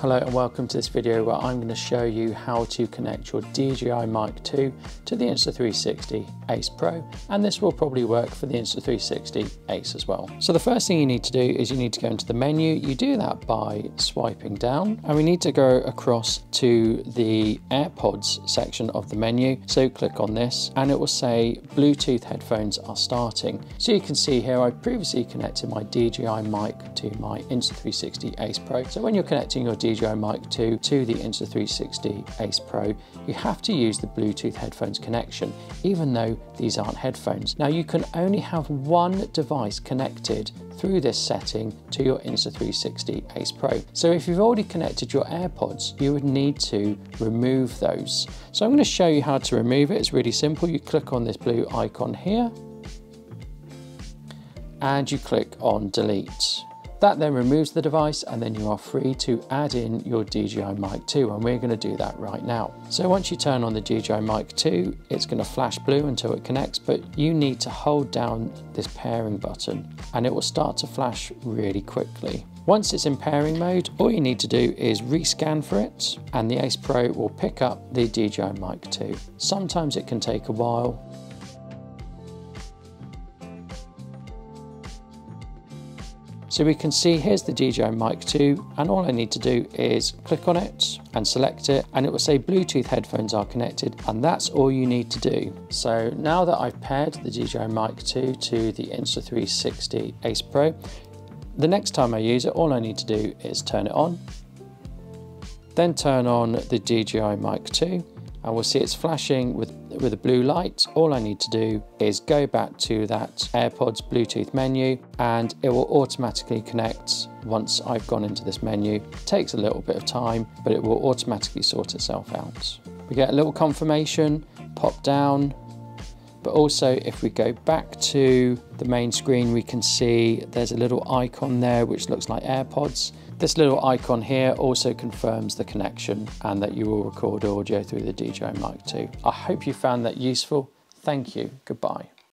Hello and welcome to this video where I'm going to show you how to connect your DJI Mic 2 to the Insta360 Ace Pro, and this will probably work for the Insta360 Ace as well. So the first thing you need to do is you need to go into the menu. You do that by swiping down, and we need to go across to the AirPods section of the menu. So click on this and it will say Bluetooth headphones are starting. So you can see here I previously connected my DJI Mic to my Insta360 Ace Pro. So when you're connecting your DJI Mic 2 to the Insta360 Ace Pro, you have to use the Bluetooth headphones connection, even though these aren't headphones. Now you can only have one device connected through this setting to your Insta360 Ace Pro. So if you've already connected your AirPods, you would need to remove those. So I'm going to show you how to remove it. It's really simple. You click on this blue icon here and you click on delete. That then removes the device, and then you are free to add in your DJI Mic 2, and we're going to do that right now. So once you turn on the DJI Mic 2, it's going to flash blue until it connects, but you need to hold down this pairing button and it will start to flash really quickly. Once it's in pairing mode, all you need to do is rescan for it and the Ace Pro will pick up the DJI Mic 2. Sometimes it can take a while. So we can see here's the DJI Mic 2, and all I need to do is click on it and select it, and it will say Bluetooth headphones are connected, and that's all you need to do. So now that I've paired the DJI Mic 2 to the Insta360 Ace Pro, the next time I use it, all I need to do is turn it on, then turn on the DJI Mic 2, and we'll see it's flashing with a blue light. All I need to do is go back to that AirPods Bluetooth menu and it will automatically connect once I've gone into this menu. It takes a little bit of time, but it will automatically sort itself out. We get a little confirmation pop down, but also if we go back to the main screen, we can see there's a little icon there which looks like AirPods. This little icon here also confirms the connection and that you will record audio through the DJI Mic 2. I hope you found that useful. Thank you. Goodbye.